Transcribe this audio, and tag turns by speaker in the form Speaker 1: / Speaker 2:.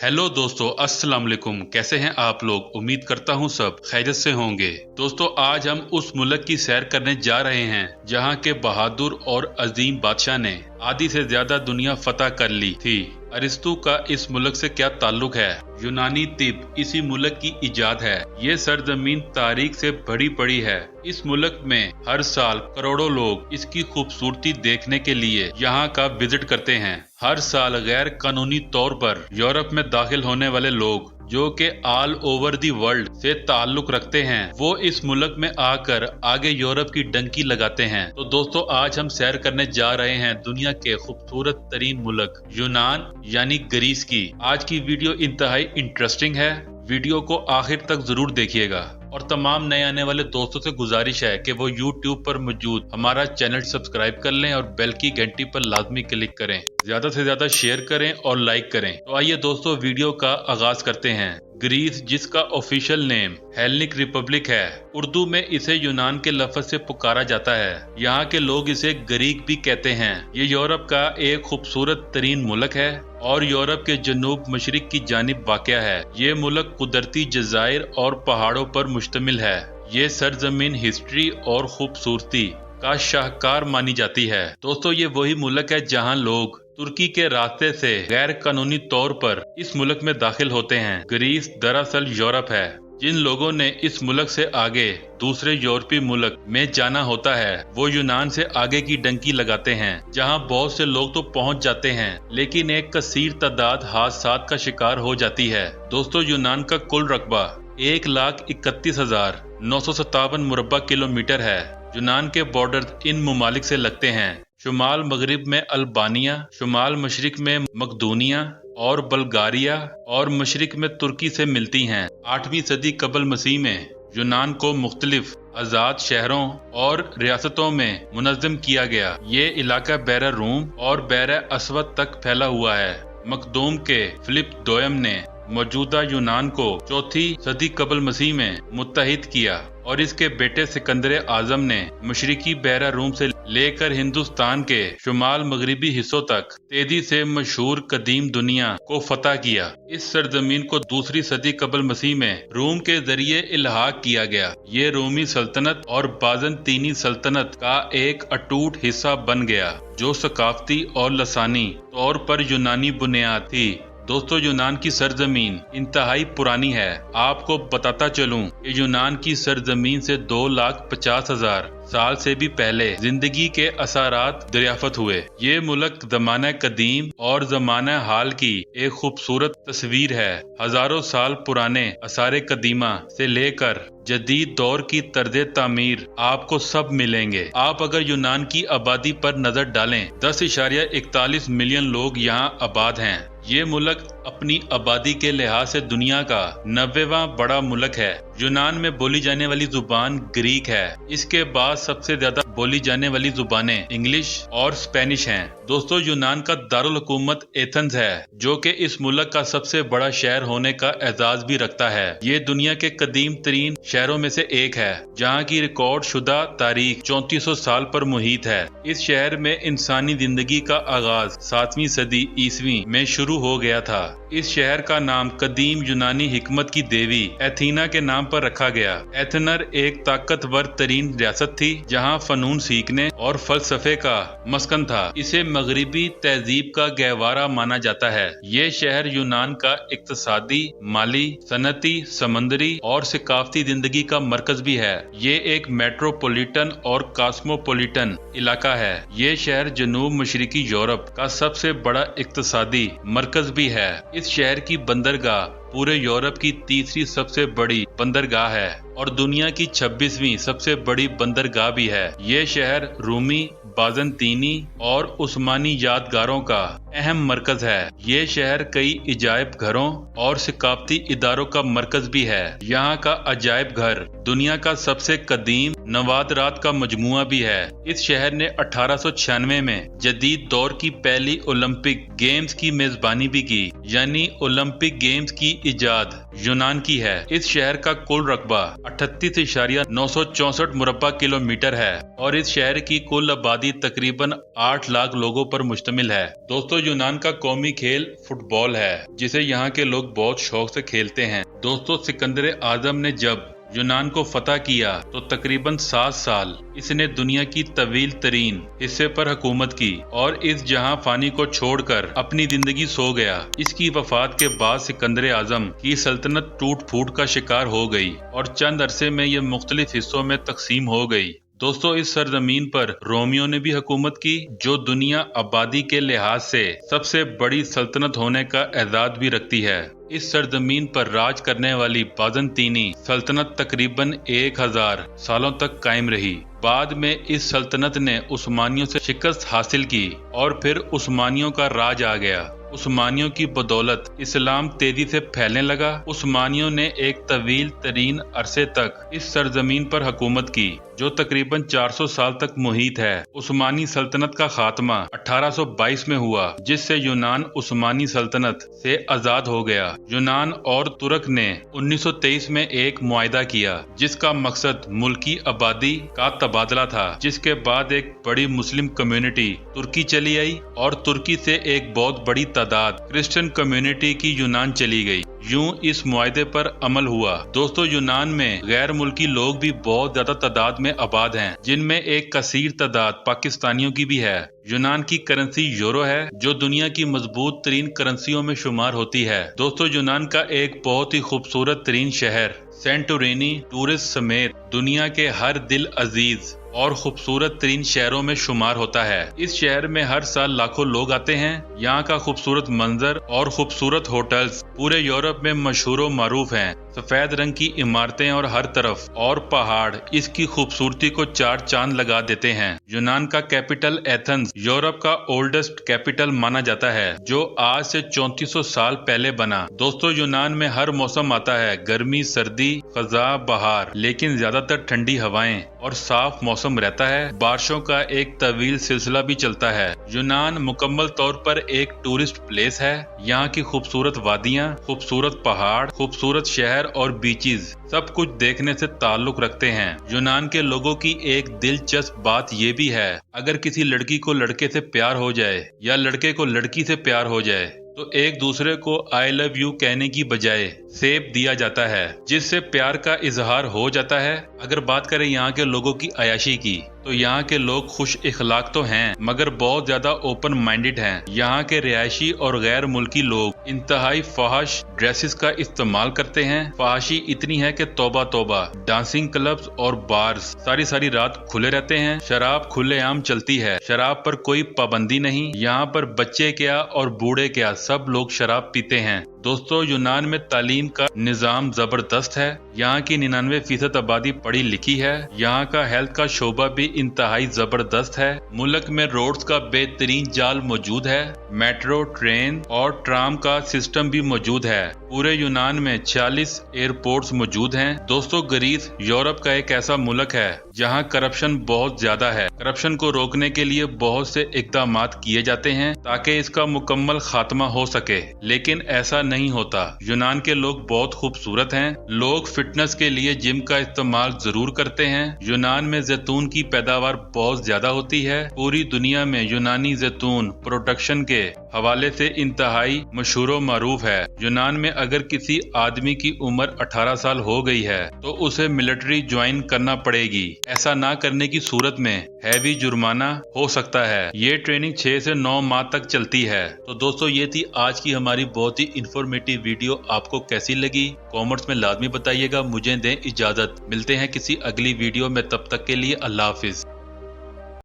Speaker 1: Hello दोस्तों, अस्सलाम वालेकुम। कैसे हैं आप लोग? उम्मीद करता हूं सब खैरियत से होंगे। दोस्तों, आज हम उस मुल्क की सैर करने जा रहे हैं जहां के बहादुर और अजीम बादशाह ने आधी से ज्यादा दुनिया फतह कर ली थी। अरिस्तु का इस मुल्क से क्या ताल्लुक है? यूनानी तिब इसी मुल्क की इजाद है। ये सरजमीन तारीख से भरी पड़ी है। इस मुल्क में हर साल करोड़ों लोग इसकी खूबसूरती देखने के लिए यहाँ का विजिट करते हैं। हर साल गैर कानूनी तौर पर यूरोप में दाखिल होने वाले लोग जो कि ऑल ओवर दी वर्ल्ड से ताल्लुक रखते हैं, वो इस मुल्क में आकर आगे यूरोप की डंकी लगाते हैं। तो दोस्तों, आज हम सैर करने जा रहे हैं दुनिया के खूबसूरत तरीन मुल्क यूनान यानी ग्रीस की। आज की वीडियो इंतहाई इंटरेस्टिंग है। वीडियो को आखिर तक जरूर देखिएगा और तमाम नए आने वाले दोस्तों से गुजारिश है कि वो YouTube पर मौजूद हमारा चैनल सब्सक्राइब कर लें और बेल की घंटी पर लाजमी क्लिक करें। ज्यादा से ज्यादा शेयर करें और लाइक करें। तो आइए दोस्तों, वीडियो का आगाज करते हैं। ग्रीस, जिसका ऑफिशियल नेम हेलेनिक रिपब्लिक है, उर्दू में इसे यूनान के लफ्ज से पुकारा जाता है। यहाँ के लोग इसे ग्रीक भी कहते हैं। ये यूरोप का एक खूबसूरत तरीन मुल्क है और यूरोप के जनूब मशरिक की जानिब वाक़या है। ये मुल्क कुदरती जज़ायर और पहाड़ों पर मुश्तमिल है। ये सरजमीन हिस्ट्री और खूबसूरती का शाहकार मानी जाती है। दोस्तों, ये वही मुल्क है जहाँ लोग तुर्की के रास्ते से गैर कानूनी तौर पर इस मुल्क में दाखिल होते हैं। ग्रीस दरअसल यूरोप है। जिन लोगों ने इस मुल्क से आगे दूसरे यूरोपीय मुल्क में जाना होता है, वो यूनान से आगे की डंकी लगाते हैं, जहां बहुत से लोग तो पहुंच जाते हैं, लेकिन एक कसीर तादाद हादसात का शिकार हो जाती है। दोस्तों, यूनान का कुल रकबा 1,31,957 मुरब्बा किलोमीटर है। यूनान के बॉर्डर इन ममालिक से लगते हैं। शुमाल मगरिब में अल्बानिया, शुमाल मशरिक में मकदूनिया और बल्गारिया और मशरिक में तुर्की से मिलती हैं। 8वीं सदी कबल मसीह में यूनान को मुख्तलिफ आजाद शहरों और रियासतों में मुनज़्ज़म किया गया। ये इलाका बैर रूम और बैर अस्वद तक फैला हुआ है। मखदूम के फिलिप दोयम ने मौजूदा यूनान को 4वीं सदी कबल मसीह में मुत्तहिद किया और इसके बेटे सिकंदर आजम ने मशरिकी बैरा रूम से लेकर हिंदुस्तान के शुमाल मगरिबी हिस्सों तक तेजी से मशहूर कदीम दुनिया को फतह किया। इस सरजमीन को 2री सदी कबल मसीह में रोम के जरिए इल्हाक किया गया। ये रोमी सल्तनत और बाज़ंतीनी सल्तनत का एक अटूट हिस्सा बन गया, जो सकाफती और लसानी तौर पर यूनानी बुनियाद थी। दोस्तों, यूनान की सरजमीन इंतहाई पुरानी है। आपको बताता चलूं कि यूनान की सरजमीन से 2,50,000 साल से भी पहले जिंदगी के असरात दरियाफ्त हुए। ये मुल्क ज़माना कदीम और ज़माना हाल की एक खूबसूरत तस्वीर है। हजारों साल पुराने आसारे कदीमा से लेकर जदीद दौर की तर्ज तामीर आपको सब मिलेंगे। आप अगर यूनान की आबादी पर नजर डालें, 10.41 मिलियन लोग यहाँ आबाद हैं। ये मुल्क अपनी आबादी के लिहाज से दुनिया का 90वां बड़ा मुल्क है। यूनान में बोली जाने वाली जुबान ग्रीक है। इसके बाद सबसे ज्यादा बोली जाने वाली जुबानें इंग्लिश और स्पेनिश हैं। दोस्तों, यूनान का दारुल हुकूमत एथेंस है, जो कि इस मुल्क का सबसे बड़ा शहर होने का एजाज भी रखता है। ये दुनिया के कदीम तरीन शहरों में से एक है, जहाँ की रिकॉर्ड शुदा तारीख 3400 साल पर मुहित है। इस शहर में इंसानी जिंदगी का आगाज 7वीं सदी ईसवी में शुरू हो गया था। इस शहर का नाम कदीम यूनानी हिकमत की देवी एथीना के नाम पर रखा गया। एथेनर एक ताकतवर तरीन रियासत थी, जहाँ फनून सीखने और फलसफे का मस्कन था। इसे मगरिबी तहजीब का गहवारा माना जाता है। ये शहर यूनान का इक्तसादी, माली, सनती, समंदरी और सकाफती जिंदगी का मरकज भी है। ये एक मेट्रोपोलिटन और कॉस्मोपोलिटन इलाका है। ये शहर जनूब मशरिकी यूरोप का सबसे बड़ा इक्तसादी मरकज भी है। इस शहर की बंदरगाह पूरे यूरोप की 3री सबसे बड़ी बंदरगाह है और दुनिया की 26वीं सबसे बड़ी बंदरगाह भी है। ये शहर रूमी, बाज़ंतीनी और उस्मानी यादगारों का अहम मरकज है। ये शहर कई इजायब घरों और सकाफती इदारों का मरकज भी है। यहाँ का अजायब घर दुनिया का सबसे कदीम नवादरात का मजमुआ भी है। इस शहर ने 1896 में जदीद दौर की पहली ओलंपिक गेम्स की मेजबानी भी की, यानी ओलंपिक गेम्स की इजाद यूनान की है। इस शहर का कुल रकबा 38.964 मुरब्बा किलोमीटर है और इस शहर की कुल आबादी तकरीबन 8 लाख लोगों पर मुश्तमिल है। दोस्तों, यूनान का कौमी खेल फुटबॉल है, जिसे यहाँ के लोग बहुत शौक से खेलते हैं। दोस्तों, सिकंदर आजम ने जब यूनान को फतह किया तो तकरीबन 7 साल इसने दुनिया की तवील तरीन हिस्से पर हुकूमत की और इस जहां फानी को छोड़कर अपनी जिंदगी सो गया। इसकी वफात के बाद सिकंदर आजम की सल्तनत टूट फूट का शिकार हो गई और चंद अरसे में ये मुख्तलिफ हिस्सों में तकसीम हो गई। दोस्तों, इस सरजमीन पर रोमियो ने भी हुकूमत की, जो दुनिया आबादी के लिहाज से सबसे बड़ी सल्तनत होने का एजाज भी रखती है। इस सरजमीन पर राज करने वाली बाज़ंतीनी सल्तनत तकरीबन 1000 सालों तक कायम रही। बाद में इस सल्तनत ने उस्मानियों से शिकस्त हासिल की और फिर उस्मानियों का राज आ गया। उस्मानियों की बदौलत इस्लाम तेजी से फैलने लगा। उस्मानियों ने एक तवील तरीन अरसे तक इस सरजमीन पर हुकूमत की, जो तकरीबन 400 साल तक मुहीत है। उस्मानी सल्तनत का खात्मा 1822 में हुआ, जिससे यूनान उस्मानी सल्तनत से आजाद हो गया। यूनान और तुर्क ने 1923 में एक मुआहिदा किया, जिसका मकसद मुल्की आबादी का तबादला था, जिसके बाद एक बड़ी मुस्लिम कम्युनिटी तुर्की चली आई और तुर्की से एक बहुत बड़ी तादाद क्रिश्चियन कम्युनिटी की यूनान चली गई। यूं इस मुआहिदे पर अमल हुआ। दोस्तों, यूनान में गैर मुल्की लोग भी बहुत ज्यादा तादाद में आबाद हैं, जिनमें एक कसीर तादाद पाकिस्तानियों की भी है। यूनान की करेंसी यूरो है, जो दुनिया की मजबूत तरीन करेंसियों में शुमार होती है। दोस्तों, यूनान का एक बहुत ही खूबसूरत तरीन शहर सेंटोरिनी टूरिस्ट समेत दुनिया के हर दिल अजीज और खूबसूरत तरीन शहरों में शुमार होता है। इस शहर में हर साल लाखों लोग आते हैं। यहाँ का खूबसूरत मंजर और खूबसूरत होटल्स पूरे यूरोप में मशहूर मारूफ हैं। सफेद रंग की इमारतें और हर तरफ और पहाड़ इसकी खूबसूरती को चार चांद लगा देते हैं। यूनान का कैपिटल एथेंस यूरोप का ओल्डेस्ट कैपिटल माना जाता है, जो आज से 3400 साल पहले बना। दोस्तों, यूनान में हर मौसम आता है, गर्मी, सर्दी, खज़ा, बहार, लेकिन ज्यादातर ठंडी हवाएं और साफ मौसम रहता है। बारिशों का एक तवील सिलसिला भी चलता है। यूनान मुकम्मल तौर पर एक टूरिस्ट प्लेस है। यहाँ की खूबसूरत वादियाँ, खूबसूरत पहाड़, खूबसूरत शहर और बीचेस सब कुछ देखने से ताल्लुक रखते हैं। यूनान के लोगों की एक दिलचस्प बात ये भी है, अगर किसी लड़की को लड़के से प्यार हो जाए या लड़के को लड़की से प्यार हो जाए तो एक दूसरे को आई लव यू कहने की बजाय सेब दिया जाता है, जिससे प्यार का इजहार हो जाता है। अगर बात करें यहाँ के लोगों की अयाशी की, तो यहाँ के लोग खुश इखलाक तो हैं, मगर बहुत ज्यादा ओपन माइंडेड हैं। यहाँ के रिहायशी और गैर मुल्की लोग इंतहाई फहाश ड्रेसेस का इस्तेमाल करते हैं। फहाशी इतनी है कि तौबा तौबा। डांसिंग क्लब्स और बार्स सारी रात खुले रहते हैं। शराब खुलेआम चलती है, शराब पर कोई पाबंदी नहीं। यहाँ पर बच्चे क्या और बूढ़े क्या, सब लोग शराब पीते हैं। दोस्तों, यूनान में तालीम का निजाम जबरदस्त है। यहाँ की 99% आबादी पढ़ी लिखी है। यहाँ का हेल्थ का शोबा भी इंतहाई जबरदस्त है। मुल्क में रोड्स का बेहतरीन जाल मौजूद है। मेट्रो, ट्रेन और ट्राम का सिस्टम भी मौजूद है। पूरे यूनान में 46 एयरपोर्ट्स मौजूद हैं। दोस्तों, ग्रीस यूरोप का एक ऐसा मुल्क है जहाँ करप्शन बहुत ज्यादा है। करप्शन को रोकने के लिए बहुत से इकदाम किए जाते हैं ताकि इसका मुकम्मल खात्मा हो सके, लेकिन ऐसा नहीं होता। यूनान के लोग बहुत खूबसूरत हैं। लोग फिटनेस के लिए जिम का इस्तेमाल जरूर करते हैं। यूनान में जैतून की पैदावार बहुत ज्यादा होती है। पूरी दुनिया में यूनानी जैतून प्रोडक्शन के हवाले से इंतहाई मशहूर व मारूफ है। यूनान में अगर किसी आदमी की उम्र 18 साल हो गई है तो उसे मिलिट्री ज्वाइन करना पड़ेगी। ऐसा ना करने की सूरत में हैवी जुर्माना हो सकता है। ये ट्रेनिंग 6 से 9 माह तक चलती है। तो दोस्तों, ये थी आज की हमारी बहुत ही इंफॉर्मेटिव वीडियो। आपको कैसी लगी कमेंट्स में लाजमी बताइएगा। मुझे दें इजाजत, मिलते हैं किसी अगली वीडियो में। तब तक के लिए अल्लाह हाफिज।